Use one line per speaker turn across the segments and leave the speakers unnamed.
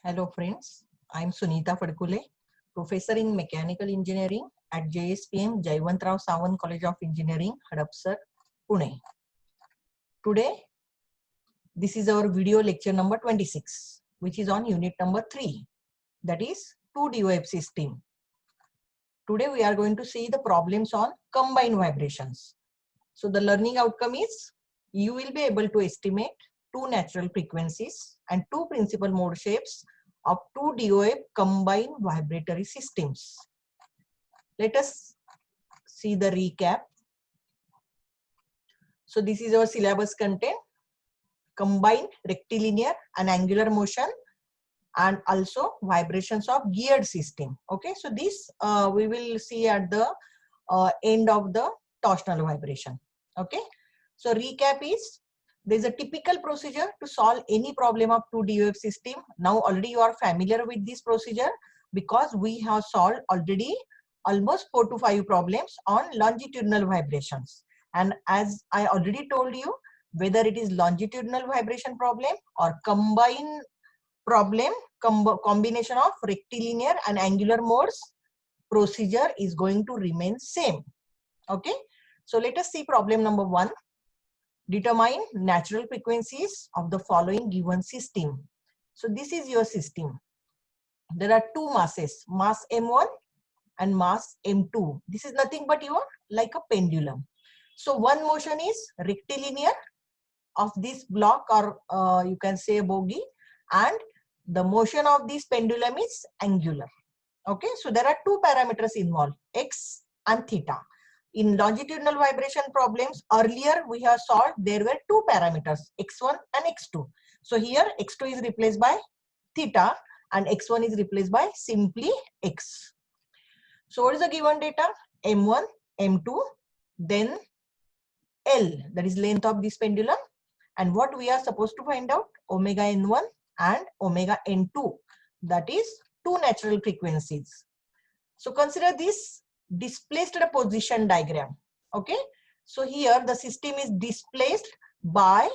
Hello friends, I am Sunita Fadkule, Professor in Mechanical Engineering at JSPM Jaivantrao Sawant College of Engineering, Hadapsar, Pune. Today, this is our video lecture number 26, which is on unit number 3, that is 2D system. Today we are going to see the problems on combined vibrations. So the learning outcome is you will be able to estimate two natural frequencies and two principal mode shapes of two DOF combined vibratory systems. Let us see the recap. So this is our syllabus content: combined rectilinear and angular motion, and also vibrations of geared system. Okay, so this we will see at the end of the torsional vibration. Okay, so recap is there is a typical procedure to solve any problem of 2DOF system. Now already you are familiar with this procedure because we have solved already almost 4 to 5 problems on longitudinal vibrations. And as I already told you, whether it is longitudinal vibration problem or combined problem, combination of rectilinear and angular modes, procedure is going to remain same. Okay, so let us see problem number 1. Determine natural frequencies of the following given system. So this is your system. There are two masses, mass M1 and mass M2. This is nothing but your like a pendulum. So one motion is rectilinear of this block, or you can say bogie, and the motion of this pendulum is angular. Okay, so there are two parameters involved, x and theta. In longitudinal vibration problems, earlier we have solved, there were two parameters, x1 and x2. So here x2 is replaced by theta and x1 is replaced by simply x. So what is the given data? M1, M2, then L, that is length of this pendulum, and what we are supposed to find out, omega n1 and omega n2, that is two natural frequencies. So consider this displaced position diagram. Okay, so here the system is displaced by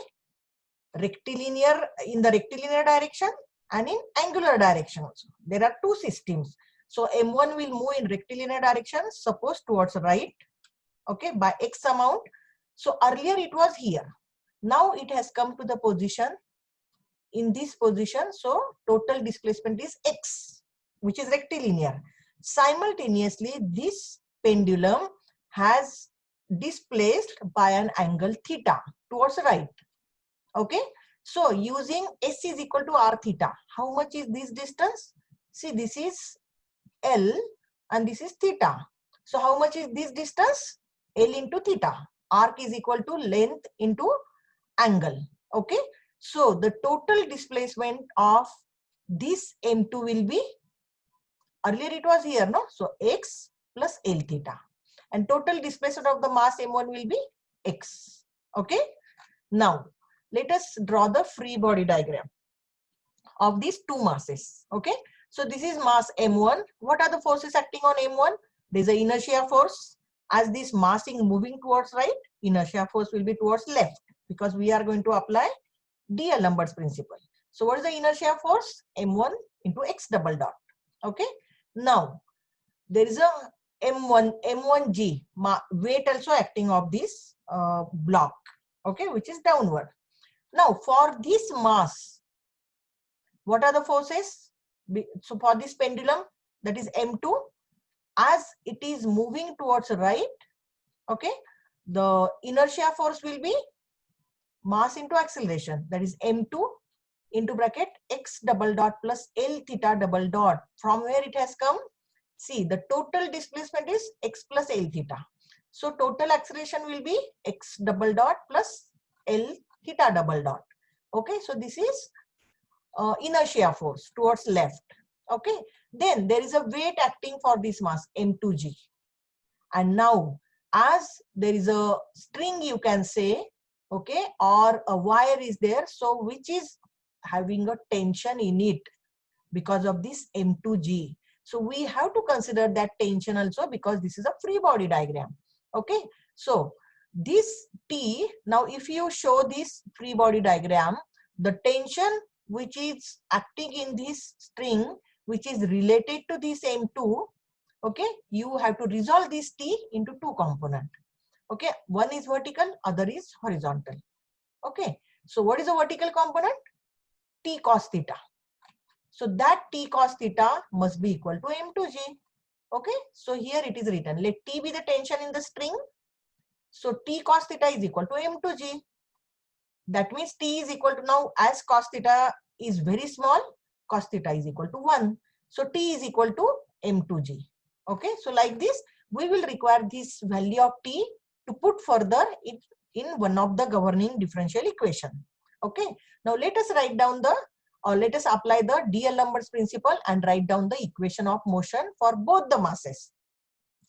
rectilinear, in the rectilinear direction and in angular direction also. There are two systems. So M1 will move in rectilinear direction, suppose towards right, okay, by x amount. So earlier it was here. Now it has come to the position, in this position. So total displacement is x, which is rectilinear. Simultaneously, this pendulum has displaced by an angle theta towards right. Okay, so using S is equal to R theta. How much is this distance? See, this is L and this is theta. So how much is this distance? L into theta. Arc is equal to length into angle. Okay, so the total displacement of this M2 will be, earlier it was here, no? So x plus L theta, and total displacement of the mass M1 will be x. Okay, now let us draw the free body diagram of these two masses. Okay, so this is mass M1. What are the forces acting on M1? There is an inertia force. As this mass is moving towards right, inertia force will be towards left, because we are going to apply D'Alembert's principle. So what is the inertia force? M1 into x double dot. Okay, now there is a M1G weight also acting of this block, okay, which is downward. Now for this mass, what are the forces? So for this pendulum, that is M2, as it is moving towards right, okay, the inertia force will be mass into acceleration, that is M2 into bracket x double dot plus L theta double dot. From where it has come? See, the total displacement is x plus L theta. So total acceleration will be x double dot plus L theta double dot. Okay, so this is inertia force towards left. Okay, then there is a weight acting for this mass M2G. And now as there is a string, you can say, okay, or a wire is there, so which is having a tension in it because of this M2G. So we have to consider that tension also, because this is a free body diagram. Okay, so this T, now if you show this free body diagram, the tension which is acting in this string, which is related to this M2, okay, you have to resolve this T into two components. Okay, one is vertical, other is horizontal. Okay, so what is the vertical component? T cos theta. So that T cos theta must be equal to M2G. Okay, so here it is written, let T be the tension in the string. So T cos theta is equal to M2G. That means T is equal to, now as cos theta is very small, cos theta is equal to 1. So T is equal to M2G. Okay, so like this, we will require this value of T to put further in one of the governing differential equation. Okay, now let us write down the, or let us apply the D'Alembert's principle and write down the equation of motion for both the masses.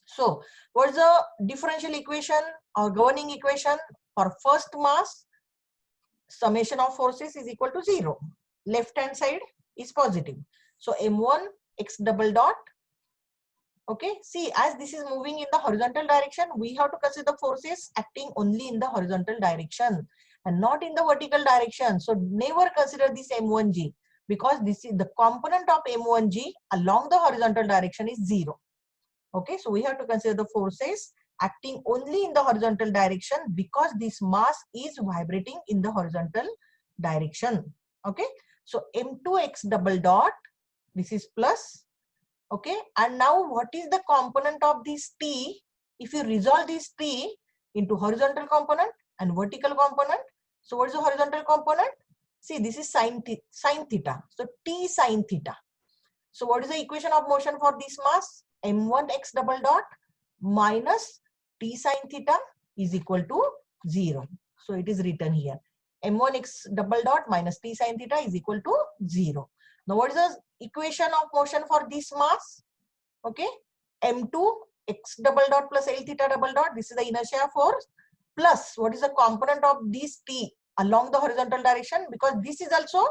So what's the differential equation or governing equation for first mass? Summation of forces is equal to 0. Left hand side is positive. So M1 x double dot. Okay, see, as this is moving in the horizontal direction, we have to consider the forces acting only in the horizontal direction and not in the vertical direction. So never consider this M1G, because this is the component of M1G along the horizontal direction is 0. Okay, so we have to consider the forces acting only in the horizontal direction because this mass is vibrating in the horizontal direction. Okay, so M2x double dot, this is plus. Okay, and now what is the component of this T? If you resolve this T into horizontal component and vertical component, so what is the horizontal component? See, this is sine theta. So T sine theta. So what is the equation of motion for this mass? M1 x double dot minus T sine theta is equal to 0. So it is written here. M1 x double dot minus T sine theta is equal to 0. Now what is the equation of motion for this mass? Okay, M2 x double dot plus L theta double dot, this is the inertia force, plus what is the component of this T along the horizontal direction, because this is also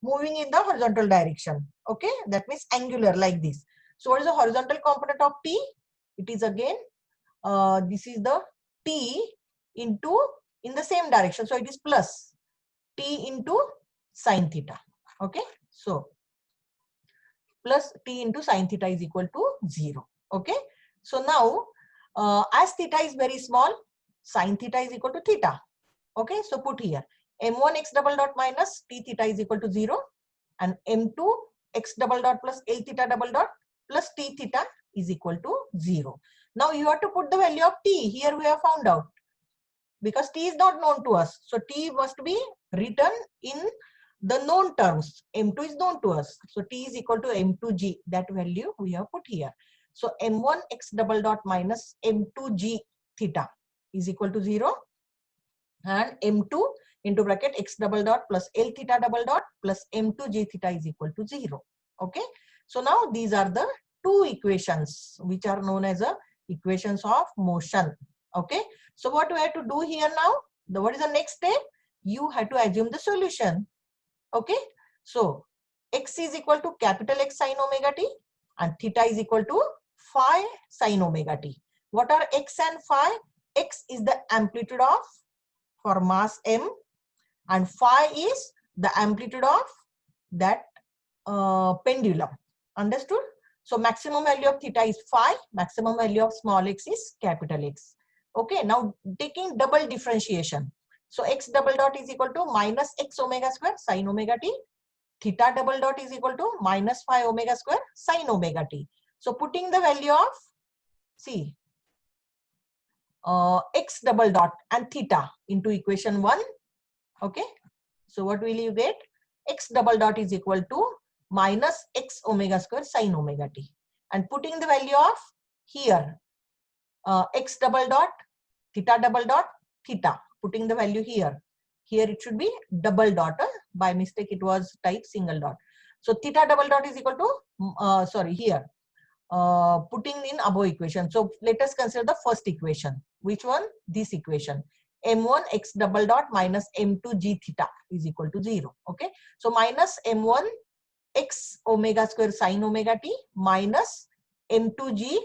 moving in the horizontal direction. Okay, that means angular like this. So what is the horizontal component of T? It is again, this is the T into in the same direction. So it is plus T into sine theta. Okay, so plus T into sine theta is equal to 0. Okay, so now as theta is very small, sine theta is equal to theta. Okay, so put here M1 x double dot minus T theta is equal to 0 and M2 x double dot plus L theta double dot plus T theta is equal to 0. Now you have to put the value of T. Here we have found out, because T is not known to us. So T must be written in the known terms. M2 is known to us. So T is equal to M2G. That value we have put here. So M1 x double dot minus M2G theta is equal to 0. And M2 into bracket x double dot plus L theta double dot plus M2G theta is equal to 0. Okay. So now these are the two equations which are known as equations of motion. Okay. So what we have to do here now? What is the next step? You have to assume the solution. Okay. So x is equal to capital X sine omega t and theta is equal to phi sine omega t. What are x and phi? X is the amplitude of for mass m and phi is the amplitude of that pendulum. Understood? So maximum value of theta is phi, maximum value of small x is capital X. Okay, now taking double differentiation. So x double dot is equal to minus x omega square sine omega t. Theta double dot is equal to minus phi omega square sine omega t. So putting the value of, see, x double dot and theta into equation 1. Okay, so what will you get? X double dot is equal to minus x omega square sine omega t, and putting the value of here x double dot theta double dot theta, putting the value here it should be double dot, by mistake it was typed single dot. So theta double dot is equal to sorry, here putting in above equation. So let us consider the first equation. Which one? This equation. M1 x double dot minus M2 g theta is equal to 0. Okay. So minus M1 x omega square sine omega t minus M2 g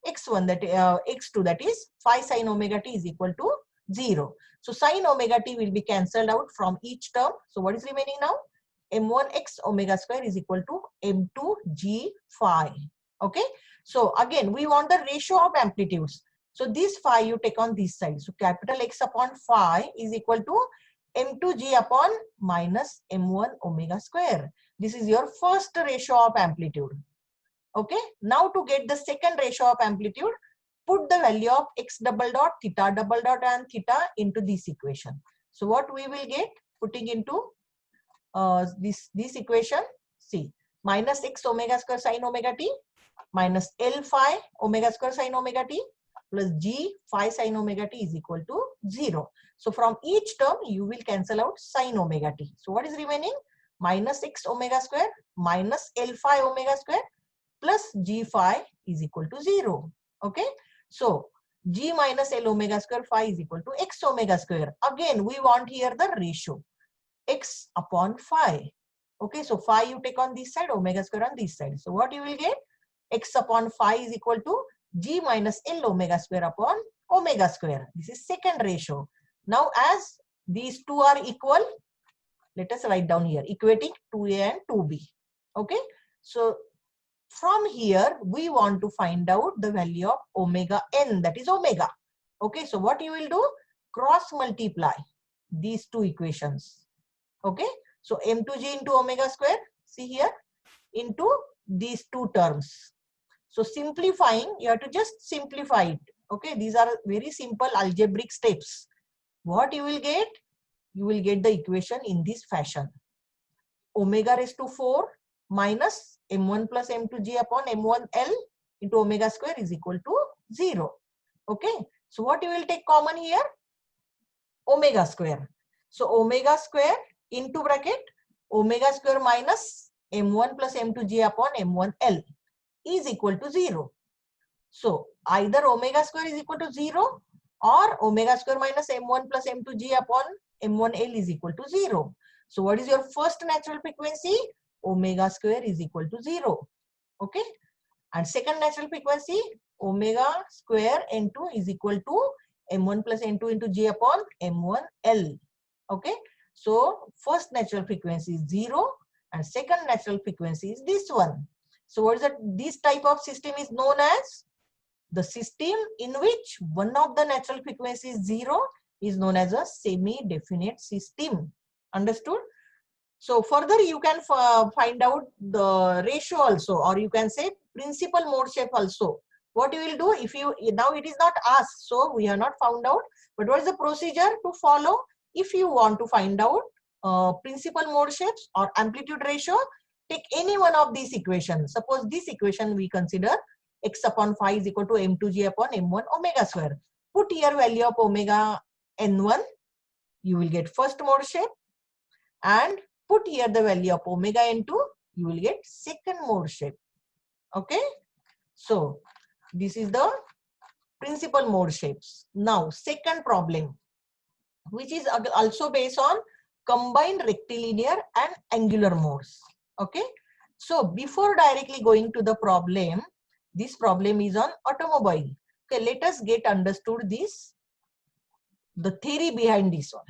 x1 that x2 that is phi sine omega t is equal to 0. So sine omega t will be cancelled out from each term. So what is remaining now? m1 x omega square is equal to m2 g phi. Okay, so again we want the ratio of amplitudes. So this phi you take on this side. So capital X upon phi is equal to m2 g upon minus m1 omega square. This is your first ratio of amplitude. Okay, now to get the second ratio of amplitude, put the value of x double dot, theta double dot and theta into this equation. So what we will get, putting into this equation, see, minus x omega square sin omega t minus L phi omega square sin omega t plus g phi sin omega t is equal to 0. So from each term you will cancel out sin omega t. So what is remaining? Minus x omega square minus L phi omega square plus g phi is equal to 0. Okay, so g minus L omega square phi is equal to x omega square. Again we want here the ratio x upon phi. Okay, so phi you take on this side, omega square on this side. So what you will get? X upon phi is equal to g minus L omega square upon omega square. This is second ratio. Now as these two are equal, let us write down here, equating 2a and 2b. Okay, so from here we want to find out the value of omega n, that is omega. Okay, so what you will do? Cross multiply these two equations. Okay, so m2g into omega square, see here, into these two terms. So simplifying, you have to just simplify it. Okay, these are very simple algebraic steps. What you will get? You will get the equation in this fashion. Omega raised to 4 minus m1 plus m2g upon m1l into omega square is equal to 0. Okay, so what you will take common here? Omega square. So omega square into bracket omega square minus m1 plus m2g upon m1l is equal to 0. So either omega square is equal to 0 or omega square minus m1 plus m2g upon m1l is equal to 0. So what is your first natural frequency? Omega square is equal to 0. Okay, and second natural frequency, omega square n2 is equal to m1 plus n2 into g upon m1l. Okay, so first natural frequency is 0 and second natural frequency is this one. So what is that? This type of system is known as the system in which one of the natural frequency is 0 is known as a semi-definite system. Understood? So further you can find out the ratio also, or you can say principal mode shape also. What you will do, if you, now it is not asked, so we have not found out, but what is the procedure to follow if you want to find out principal mode shapes or amplitude ratio? Take any one of these equations. Suppose this equation we consider x upon phi is equal to m2g upon m1 omega square. Put here value of omega n1, you will get first mode shape, and put here the value of omega n2, you will get second mode shape. Okay, so this is the principal mode shapes. Now second problem, which is also based on combined rectilinear and angular modes. Okay, so before directly going to the problem, this problem is on automobile. Okay, let us get understood this, the theory behind this one.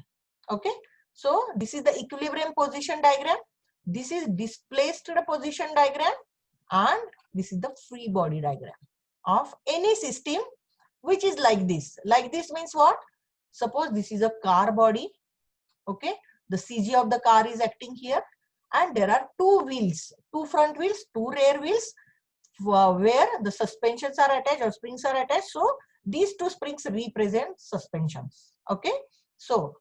Okay, so this is the equilibrium position diagram, this is displaced position diagram, and this is the free body diagram of any system which is like this. Like this means what? Suppose this is a car body. Okay, the CG of the car is acting here, and there are two wheels, two front wheels, two rear wheels, where the suspensions are attached or springs are attached. So these two springs represent suspensions. Okay, so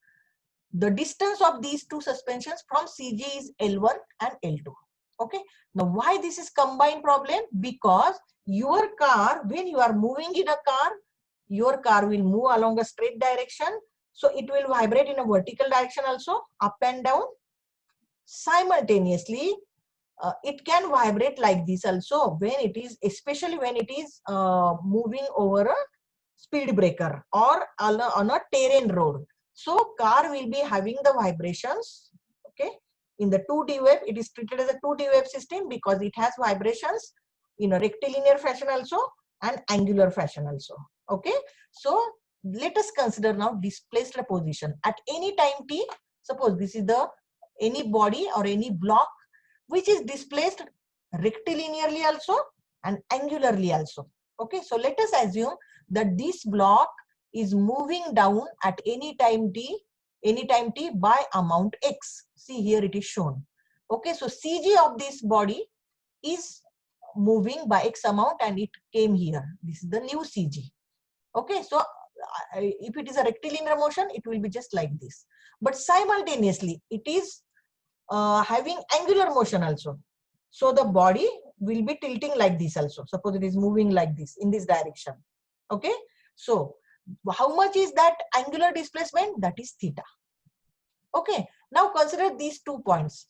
the distance of these two suspensions from CG is L1 and L2. Okay, now why this is combined problem? Because your car, when you are moving in a car, your car will move along a straight direction. So it will vibrate in a vertical direction also, up and down. Simultaneously, it can vibrate like this also when it is, especially when it is moving over a speed breaker or on a terrain road. So car will be having the vibrations. Okay, in the 2D wave, it is treated as a 2D wave system because it has vibrations in a rectilinear fashion also and angular fashion also. Okay, so let us consider now displaced position at any time t. Suppose this is the any body or any block which is displaced rectilinearly also and angularly also. Okay, so let us assume that this block is moving down at any time t by amount x. See, here it is shown. Okay, so CG of this body is moving by x amount and it came here. This is the new CG. Okay, so if it is a rectilinear motion, it will be just like this. But simultaneously, it is having angular motion also. So the body will be tilting like this also. Suppose it is moving like this in this direction. Okay, so how much is that angular displacement? That is theta. Okay, now consider these 2 points.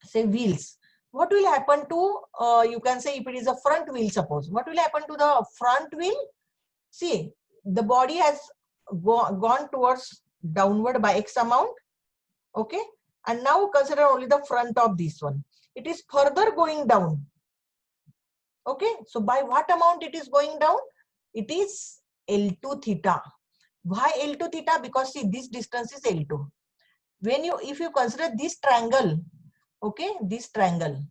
Say wheels. What will happen to, you can say if it is a front wheel, suppose. What will happen to the front wheel? See, the body has gone towards downward by x amount. Okay, and now consider only the front of this one. It is further going down. Okay, so by what amount it is going down? It is L2 theta. Why L2 theta? Because see, this distance is L2. When you, if you consider this triangle, okay, this triangle,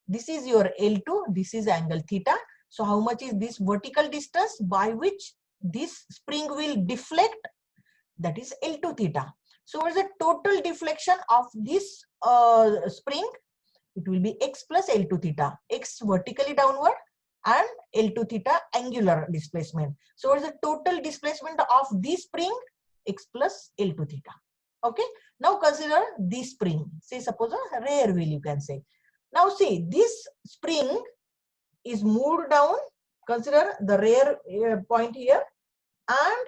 this is your L2, this is angle theta. So how much is this vertical distance by which this spring will deflect? That is L2 theta. So what is the total deflection of this spring? It will be x plus L2 theta. X vertically downward and L2 theta angular displacement. So what is the total displacement of this spring? X plus L2 theta. Okay. Now consider this spring. Say suppose a rear wheel, you can say. Now see, this spring is moved down. Consider the rear point here, and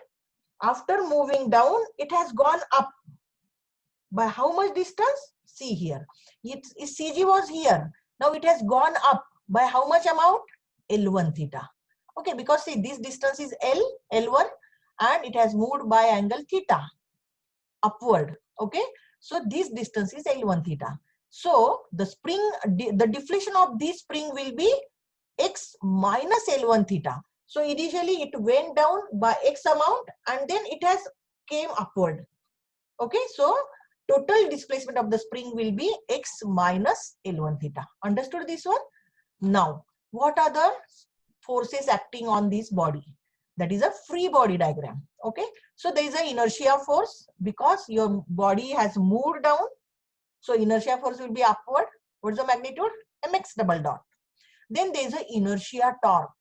after moving down, it has gone up. By how much distance? See here. CG was here. Now it has gone up. By how much amount? L1 theta. Okay, because see, this distance is L1, and it has moved by angle theta upward. Okay, so this distance is L1 theta. So the spring, the deflection of this spring will be x minus L1 theta. So initially it went down by x amount and then it has came upward. Okay, so total displacement of the spring will be x minus L1 theta. Understood this one? Now, what are the forces acting on this body? That is a free body diagram. Okay, so there is an inertia force because your body has moved down. So inertia force will be upward. What is the magnitude? Mx double dot. Then there is an inertia torque.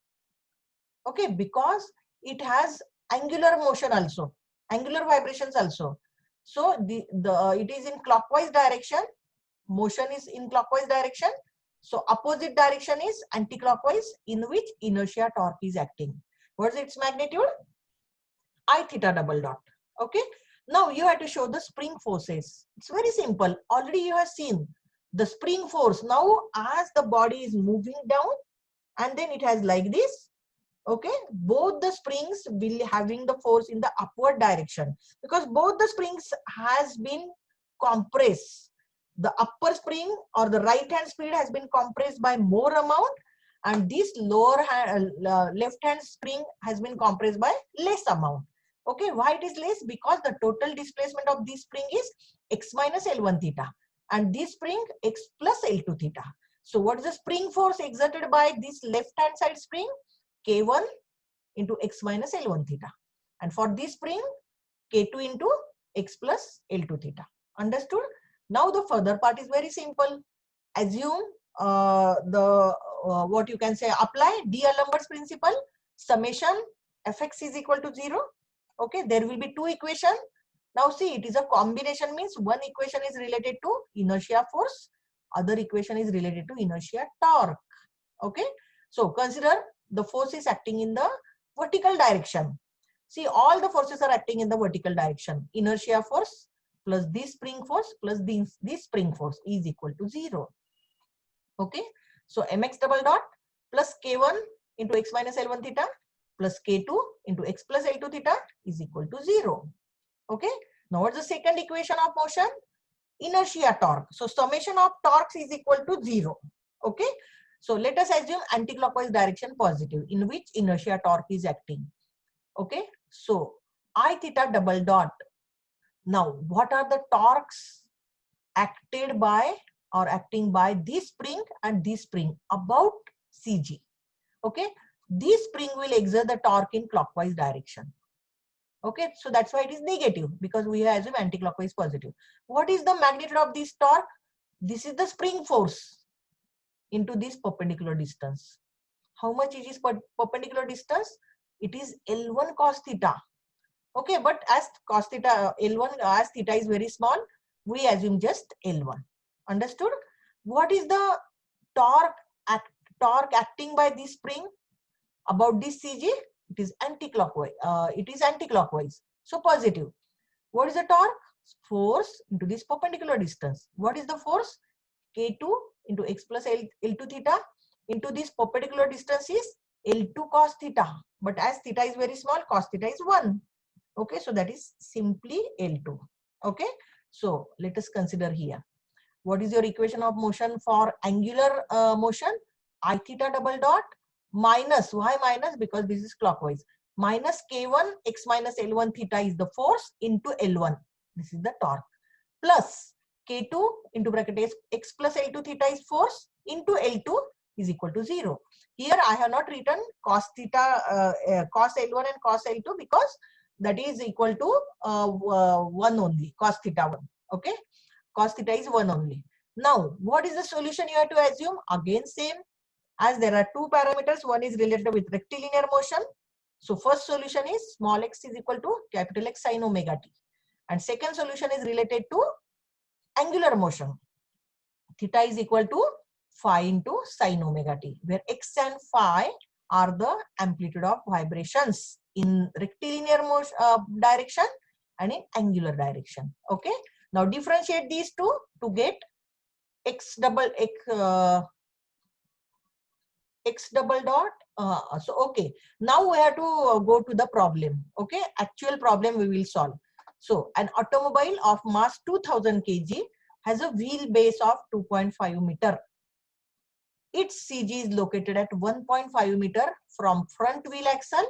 Okay, because it has angular motion also, angular vibrations also. So it is in clockwise direction. Motion is in clockwise direction. So opposite direction is anti-clockwise, in which inertia torque is acting. What is its magnitude? I theta double dot. Okay. Now you have to show the spring forces. It's very simple. Already you have seen the spring force. Now as the body is moving down and then it has like this. Okay, both the springs will having the force in the upward direction because both the springs has been compressed. The upper spring or the right hand speed has been compressed by more amount, and this lower hand, left hand spring has been compressed by less amount. Okay, why it is less? Because the total displacement of this spring is x minus L1 theta and this spring x plus L2 theta. So what is the spring force exerted by this left hand side spring? K1 into x minus L1 theta. And for this spring, K2 into x plus L2 theta. Understood? Now the further part is very simple. Assume what you can say, apply D'Alembert's principle, summation fx is equal to 0. Okay, there will be two equations. Now see, it is a combination, means one equation is related to inertia force, other equation is related to inertia torque. Okay, so consider the force is acting in the vertical direction. See, all the forces are acting in the vertical direction. Inertia force plus this spring force plus this spring force is equal to 0. Okay, so mx double dot plus k1 into x minus L1 theta plus k2 into x plus L2 theta is equal to 0. Okay, now what's the second equation of motion? Inertia torque. So summation of torques is equal to 0. Okay, so let us assume anti-clockwise direction positive, in which inertia torque is acting. Okay, so I theta double dot. Now what are the torques acted by or acting by this spring and this spring about CG. Okay, this spring will exert the torque in clockwise direction. Okay, so that's why it is negative, because we have assumed anti-clockwise positive. What is the magnitude of this torque? This is the spring force into this perpendicular distance. How much it is perpendicular distance? It is L1 cos theta. Okay, but as cos theta, L1 as theta is very small, we assume just L1. Understood? What is the torque acting by this spring about this CG? It is anti-clockwise. So positive. What is the torque? Force into this perpendicular distance. What is the force? K2 into x plus L2 theta into this perpendicular distance is L2 cos theta. But as theta is very small, cos theta is 1. Okay, so that is simply L2. Okay, so let us consider here. What is your equation of motion for angular motion? I theta double dot minus, why minus? Because this is clockwise. Minus K1 x minus L1 theta is the force into L1. This is the torque. Plus K2 into bracket x plus L2 theta is force into L2 is equal to 0. Here I have not written cos theta, cos L1 and cos L2 because that is equal to 1 only, cos theta 1. Okay, cos theta is 1 only. Now, what is the solution you have to assume? Again, same. As there are two parameters, one is related with rectilinear motion. So first solution is small x is equal to capital X sin omega t. And second solution is related to angular motion. Theta is equal to phi into sin omega t, where x and phi are the amplitude of vibrations in rectilinear motion direction and in angular direction. Okay. Now differentiate these two to get x double dot. So okay, now we have to go to the problem. Okay, actual problem we will solve. So an automobile of mass 2000 kg has a wheelbase of 2.5 meter. Its CG is located at 1.5 meter from front wheel axle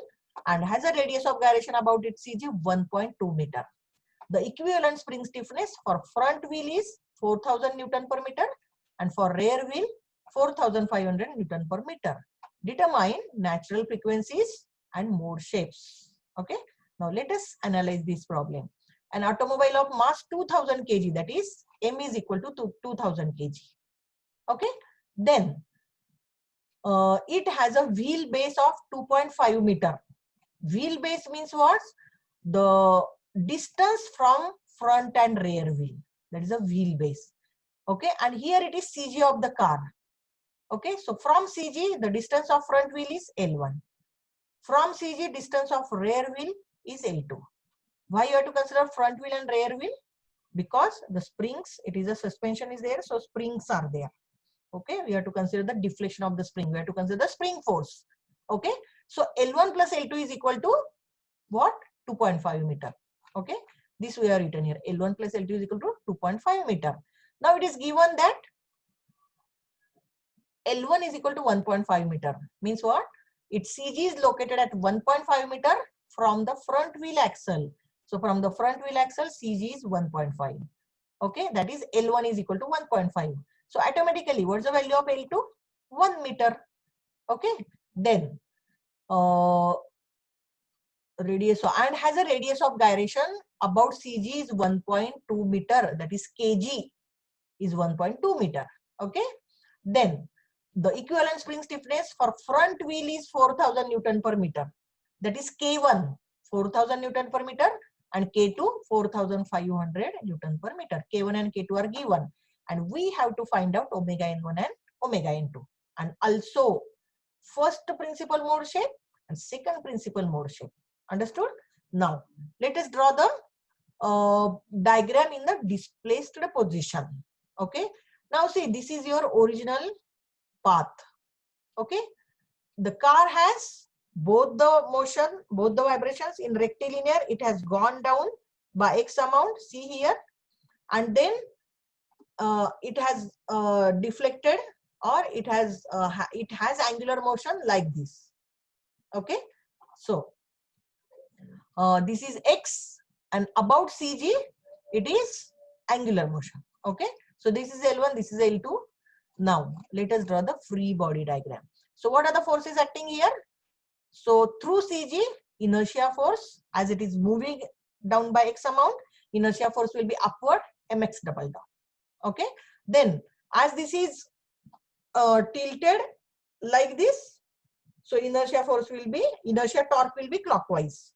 and has a radius of gyration about its CG 1.2 meter. The equivalent spring stiffness for front wheel is 4000 Newton per meter and for rear wheel 4500 Newton per meter. Determine natural frequencies and mode shapes. Okay. Now let us analyze this problem. An automobile of mass 2000 kg, that is M is equal to 2000 kg. Okay. Then it has a wheelbase of 2.5 meter. Wheelbase means what? The distance from front and rear wheel. That is a wheelbase. Okay. And here it is CG of the car. Okay, so from CG, the distance of front wheel is L1. From CG, distance of rear wheel is L2. Why you have to consider front wheel and rear wheel? Because the springs, it is a suspension is there, so springs are there. Okay, we have to consider the deflection of the spring. We have to consider the spring force. Okay, so L1 plus L2 is equal to what? 2.5 meter. Okay, this we have written here. L1 plus L2 is equal to 2.5 meter. Now it is given that L1 is equal to 1.5 meter. Means what? Its CG is located at 1.5 meter from the front wheel axle. So from the front wheel axle, CG is 1.5. Okay, that is L1 is equal to 1.5. So automatically, what's the value of L2? 1 meter. Okay, then radius and has a radius of gyration about CG is 1.2 meter. That is kg is 1.2 meter. Okay, then the equivalent spring stiffness for front wheel is 4000 Newton per meter. That is K1 4000 Newton per meter and K2 4500 Newton per meter. K1 and K2 are given and we have to find out omega n1 and omega n2 and also first principal mode shape and second principal mode shape. Understood? Now let us draw the diagram in the displaced position. Okay. Now see, this is your original path. Okay, the car has both the motion, both the vibrations in rectilinear. It has gone down by X amount. See here, and then it has deflected, or it has angular motion like this. Okay, so this is X, and about CG, it is angular motion. Okay, so this is L1, this is L2. Now let us draw the free body diagram. So what are the forces acting here? So through CG, inertia force, as it is moving down by X amount, inertia force will be upward, mx double dot. Okay, then as this is tilted like this, so inertia torque will be clockwise.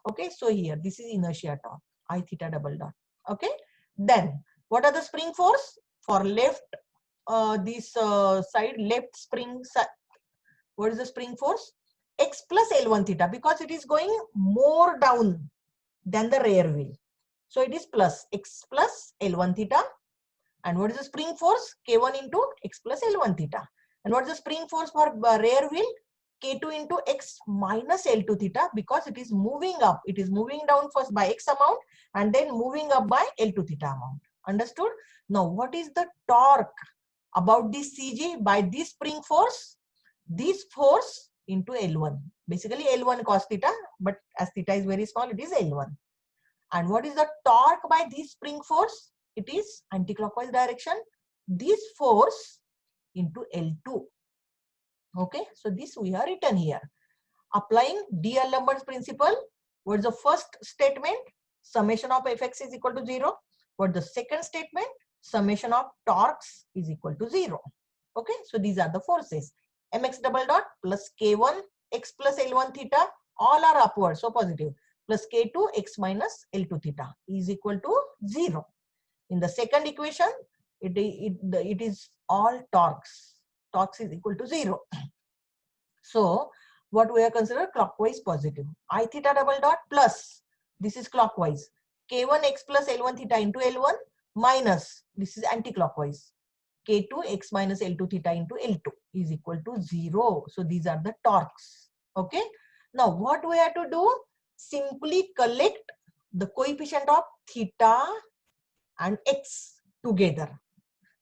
Okay, so here this is inertia torque, I theta double dot. Okay, then what are the spring force for left? This side, left spring side. What is the spring force? X plus L1 theta, because it is going more down than the rear wheel. So it is plus X plus L1 theta. And what is the spring force? K1 into X plus L1 theta. And what is the spring force for rear wheel? K2 into X minus L2 theta, because it is moving up. It is moving down first by X amount and then moving up by L2 theta amount. Understood? Now, what is the torque about this CG by this spring force? This force into L1. Basically L1 cos theta, but as theta is very small, it is L1. And what is the torque by this spring force? It is anti-clockwise direction. This force into L2. Okay, so this we are written here. Applying D'Alembert principle, what is the first statement? Summation of Fx is equal to 0. What is the second statement? Summation of torques is equal to 0. Okay, so these are the forces. Mx double dot plus K1 X plus L1 theta, all are upward, so positive, plus K2 X minus L2 theta is equal to 0. In the second equation, it is all torques. Torques is equal to 0. So what we are considered clockwise positive. I theta double dot plus, this is clockwise, K1 X plus L1 theta into L1 minus, this is anti-clockwise, K2 X minus L2 theta into L2 is equal to 0. So these are the torques. Okay. Now what we have to do? Simply collect the coefficient of theta and X together.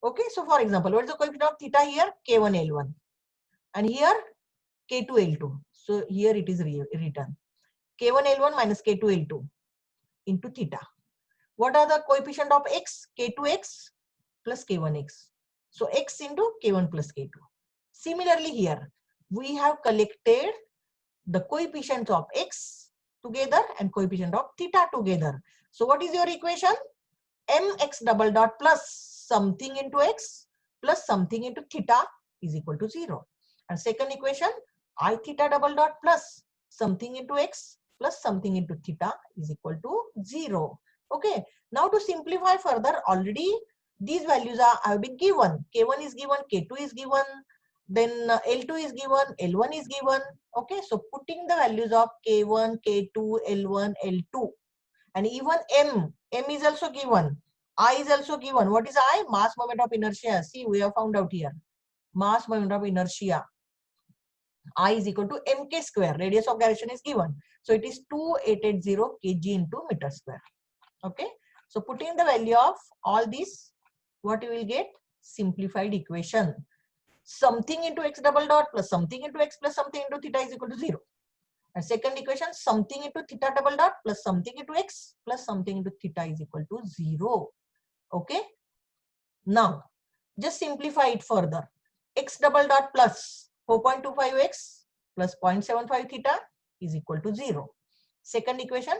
Okay. So for example, what is the coefficient of theta here? K1 L1. And here K2 L2. So here it is written K1 L1 minus K2 L2 into theta. What are the coefficient of X? K2X plus K1X. So X into K1 plus K2. Similarly here, we have collected the coefficient of X together and coefficient of theta together. So what is your equation? Mx double dot plus something into X plus something into theta is equal to 0. And second equation, I theta double dot plus something into X plus something into theta is equal to 0. Okay. Now to simplify further, already these values have been given. K1 is given, K2 is given, then L2 is given, L1 is given. Okay, so putting the values of K1, K2, L1, L2, and even M is also given. I is also given. What is I? Mass moment of inertia. See, we have found out here. Mass moment of inertia. I is equal to mk square. Radius of gyration is given. So it is 2880 kg into meter square. Okay. So putting the value of all these, what you will get? Simplified equation. Something into X double dot plus something into X plus something into theta is equal to 0. And second equation, something into theta double dot plus something into X plus something into theta is equal to 0. Okay. Now, just simplify it further. X double dot plus 4.25X plus 0.75 theta is equal to 0. Second equation,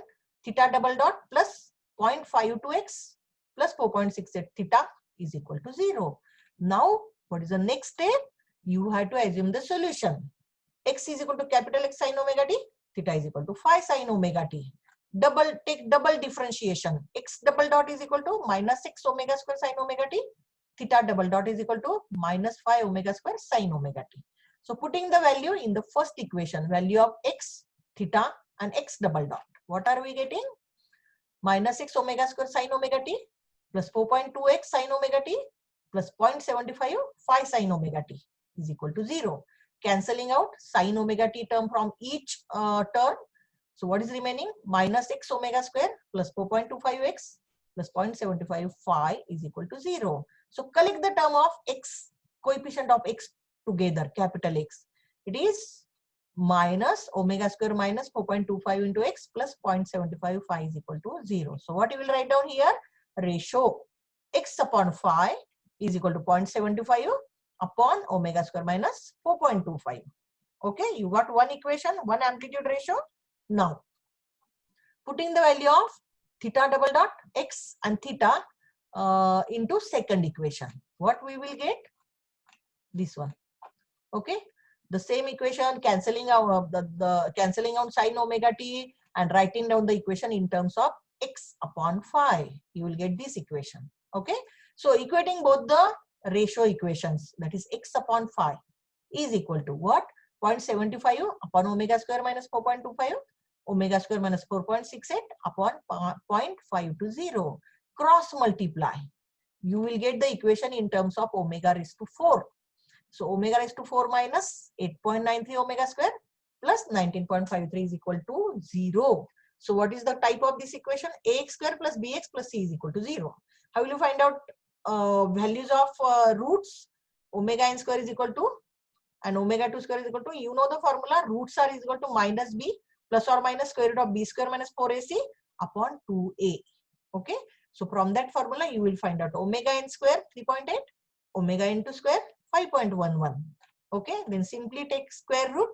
theta double dot plus 0.52X plus 4.68 theta is equal to 0. Now, what is the next step? You have to assume the solution. X is equal to capital X sin omega t, theta is equal to phi sin omega t. Take double differentiation. X double dot is equal to minus 6 omega square sin omega t. Theta double dot is equal to minus phi omega square sin omega t. So putting the value in the first equation, value of X, theta and X double dot. What are we getting? Minus 6 omega square sin omega t plus 4.2x sin omega t plus 0.75 phi sin omega t is equal to 0. Cancelling out sin omega t term from each term. So what is remaining? Minus 6 omega square plus 4.25x plus 0.75 phi is equal to 0. So collect the term of x, coefficient of x together, capital X. It is minus omega square minus 4.25 into x plus 0.75 phi is equal to 0. So what you will write down here? Ratio x upon phi is equal to 0.75 upon omega square minus 4.25. Okay, you got one equation, one amplitude ratio. Now, putting the value of theta double dot x and theta into second equation, what we will get? This one. Okay, the same equation, cancelling out the cancelling out sine omega t and writing down the equation in terms of x upon phi, you will get this equation. Okay, so equating both the ratio equations, that is x upon phi is equal to what? 0.75 upon omega square minus 4.25, omega square minus 4.68 upon 0.520. Cross multiply, you will get the equation in terms of omega raised to 4. So omega raised to 4 minus 8.93 omega square plus 19.53 is equal to 0. So what is the type of this equation? Ax square plus bx plus c is equal to 0. How will you find out values of roots? Omega n square is equal to, and omega 2 square is equal to, you know the formula, roots are is equal to minus b plus or minus square root of b square minus 4ac upon 2a. Okay, so from that formula you will find out omega n square 3.8, omega n2 square 5.11. Okay, then simply take square root,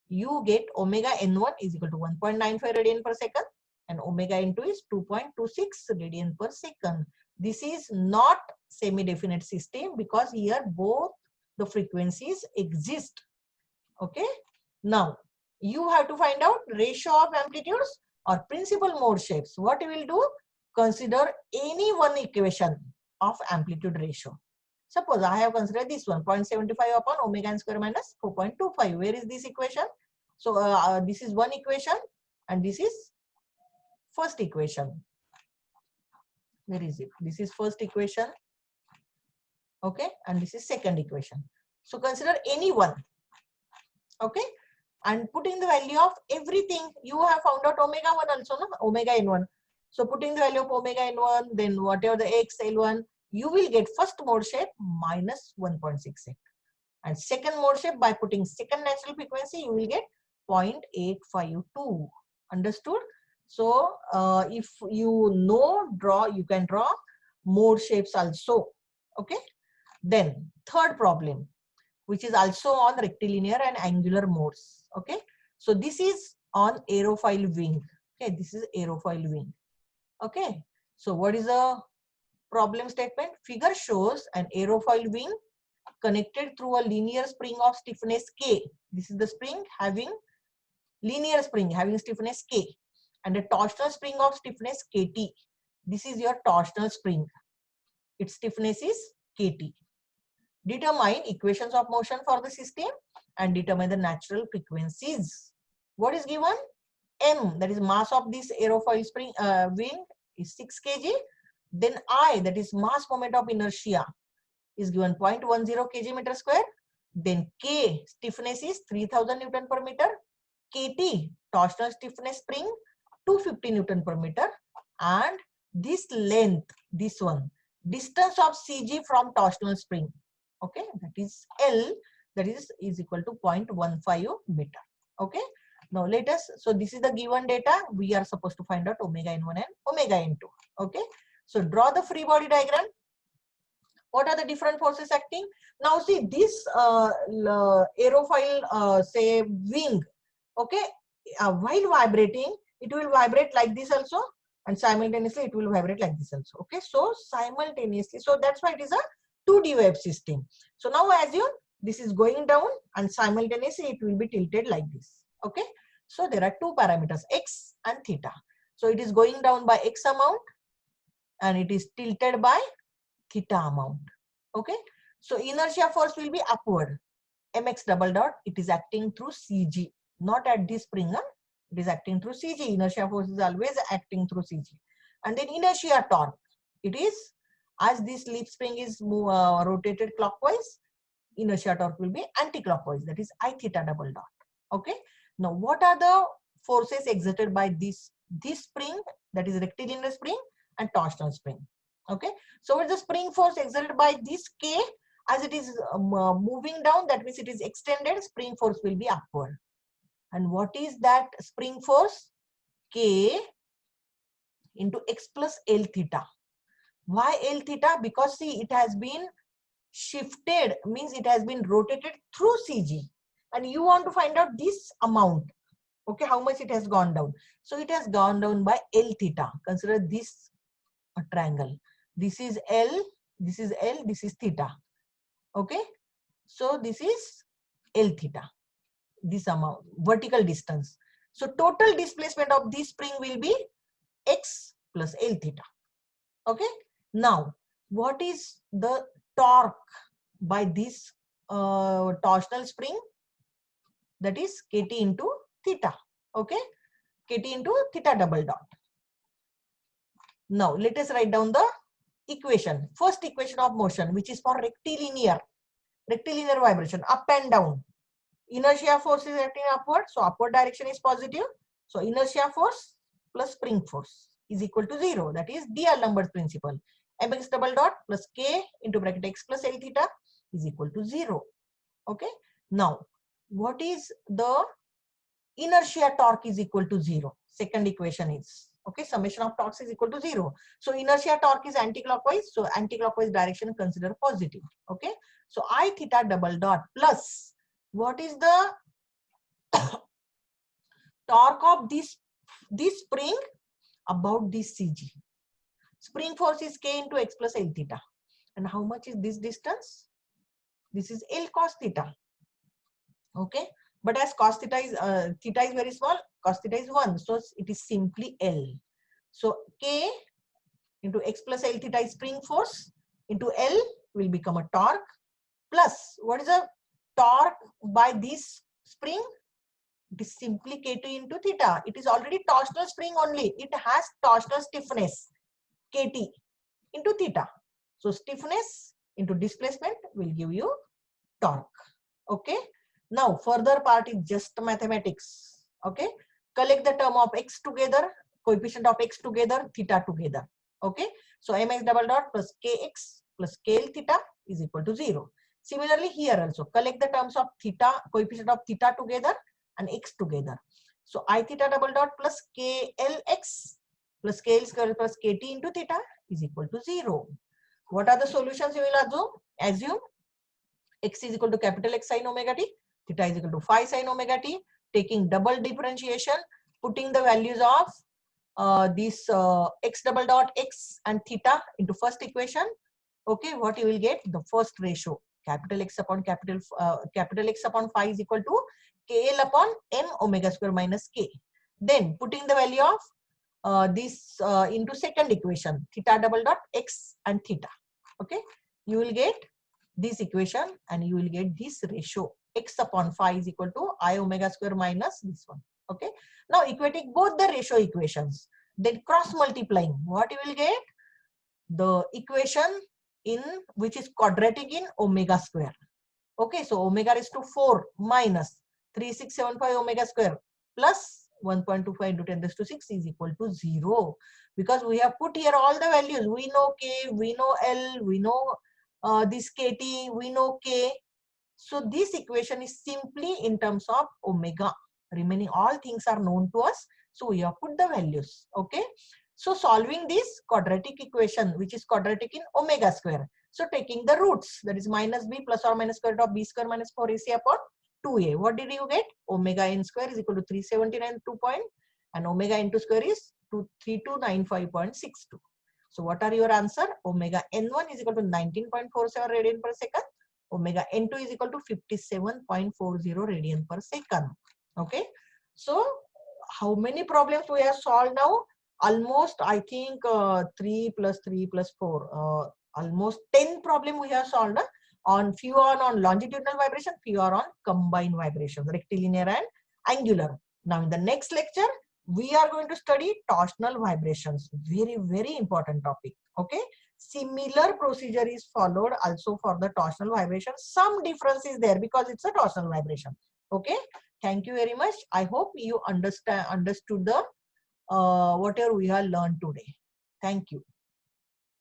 you get omega n1 is equal to 1.95 radian per second and omega n2 is 2.26 radian per second. This is not semi-definite system because here both the frequencies exist. Okay, now you have to find out ratio of amplitudes or principal mode shapes. What you will do? Consider any one equation of amplitude ratio. Suppose I have considered this one, 0.75 upon omega n square minus 4.25. Where is this equation? So this is one equation and this is first equation. Where is it? This is first equation. Okay, and this is second equation. So consider any one. Okay, and putting the value of everything, you have found out omega 1 also, no? Omega n1. So putting the value of omega n1, then whatever the x l1, you will get first mode shape minus 1.68. And second mode shape, by putting second natural frequency, you will get 0.852. Understood? So if you know draw, you can draw mode shapes also. Okay. Then third problem, which is also on rectilinear and angular modes. Okay, so this is on aerofoil wing. Okay, this is aerofoil wing. Okay, so what is the problem statement? Figure shows an aerofoil wing connected through a linear spring of stiffness K. This is the spring having linear spring having stiffness K and a torsional spring of stiffness KT. This is your torsional spring. Its stiffness is KT. Determine equations of motion for the system and determine the natural frequencies. What is given? M, that is mass of this aerofoil spring wing, is 6 kg. Then I, that is mass moment of inertia, is given 0.10 kg meter square. Then K, stiffness is 3000 Newton per meter. KT, torsional stiffness spring, 250 Newton per meter. And this length, this one, distance of CG from torsional spring. Okay, that is L, that is equal to 0.15 meter. Okay, now let us, so this is the given data. We are supposed to find out omega n1 and omega n2. Okay, so draw the free body diagram. What are the different forces acting? Now see this aerofoil say wing. Okay, while vibrating, it will vibrate like this also, and simultaneously it will vibrate like this also. Okay, so simultaneously, so that's why it is a 2D wave system. So now assume this is going down and simultaneously it will be tilted like this. Okay, so there are two parameters, x and theta. So it is going down by x amount and it is tilted by theta amount. Okay, so inertia force will be upward, mx double dot. It is acting through CG, not at this spring. It is acting through CG. Inertia force is always acting through CG. And then inertia torque, it is, as this leaf spring is rotated clockwise, inertia torque will be anti-clockwise, that is I theta double dot. Okay, now what are the forces exerted by this spring, that is rectilinear spring and torsional spring? Okay, so what is the spring force exerted by this K? As it is moving down, that means it is extended, spring force will be upward. And what is that spring force? K into x plus L theta. Why L theta? Because see, it has been shifted, means it has been rotated through CG, and you want to find out this amount. Okay, how much it has gone down? So it has gone down by L theta. Consider this a triangle. This is L, this is L, this is theta. Okay, so this is L theta, this amount, vertical distance. So total displacement of this spring will be x plus L theta. Okay, now what is the torque by this torsional spring? That is kt into theta. Okay, kt into theta double dot. Now let us write down the equation. First equation of motion, which is for rectilinear vibration, up and down. Inertia force is acting upward, so upward direction is positive. So inertia force plus spring force is equal to 0. That is D'Alembert's principle. Mx double dot plus k into bracket x plus L theta is equal to 0. Okay. Now, what is the inertia torque is equal to 0? Second equation is, okay, summation of torques is equal to 0. So inertia torque is anti-clockwise. So anti-clockwise direction consider positive. Okay. So I theta double dot plus, what is the torque of this spring about this CG? Spring force is k into x plus L theta. And how much is this distance? This is L cos theta. Okay. But as cos theta is theta is very small, cos theta is 1. So it is simply L. So k into x plus L theta is spring force, into L will become a torque, plus what is the torque by this spring? It is simply Kt into theta. It is already torsional spring only. It has torsional stiffness, Kt into theta. So stiffness into displacement will give you torque. Okay. Now further part is just mathematics. Okay. Collect the term of x together, coefficient of x together, theta together. Okay. So mx double dot plus kx plus kl theta is equal to 0. Similarly here also collect the terms of theta, coefficient of theta together and x together. So I theta double dot plus klx plus kl square plus kt into theta is equal to 0. What are the solutions you will assume? X is equal to capital X sin omega t, theta is equal to phi sin omega t, taking double differentiation, putting the values of this x double dot x and theta into first equation. Okay, what you will get? The first ratio, capital X upon capital X upon phi is equal to KL upon m omega square minus k. Then putting the value of this into second equation, theta double dot x and theta. Okay, you will get this equation and you will get this ratio, x upon phi is equal to I omega square minus this one. Okay, now equating both the ratio equations, then cross multiplying, what you will get? The equation in which is quadratic in omega square. Okay, so omega is to 4 minus 3675 omega square plus 1.25 into 10 raised to 6 is equal to 0. Because we have put here all the values. We know k, we know L, we know this kt, we know k. So this equation is simply in terms of omega. Remaining all things are known to us. So we have put the values. Okay. So solving this quadratic equation, which is quadratic in omega square. So taking the roots, that is minus b plus or minus square root of b square minus 4ac upon 2a. What did you get? Omega n square is equal to 379 2 point and omega n2 square is 3295.62. So what are your answer? Omega n1 is equal to 19.47 radian per second. Omega n2 is equal to 57.40 radian per second. Okay. So how many problems we have solved now? Almost, I think 3 plus 3 plus 4. Almost 10 problem we have solved. On few are on longitudinal vibration, few are on combined vibrations, rectilinear and angular. Now in the next lecture, we are going to study torsional vibrations. Very, very important topic. Okay. Similar procedure is followed also for the torsional vibration. Some difference is there because it's a torsional vibration. Okay. Thank you very much. I hope you understood the whatever we have learned today. Thank you.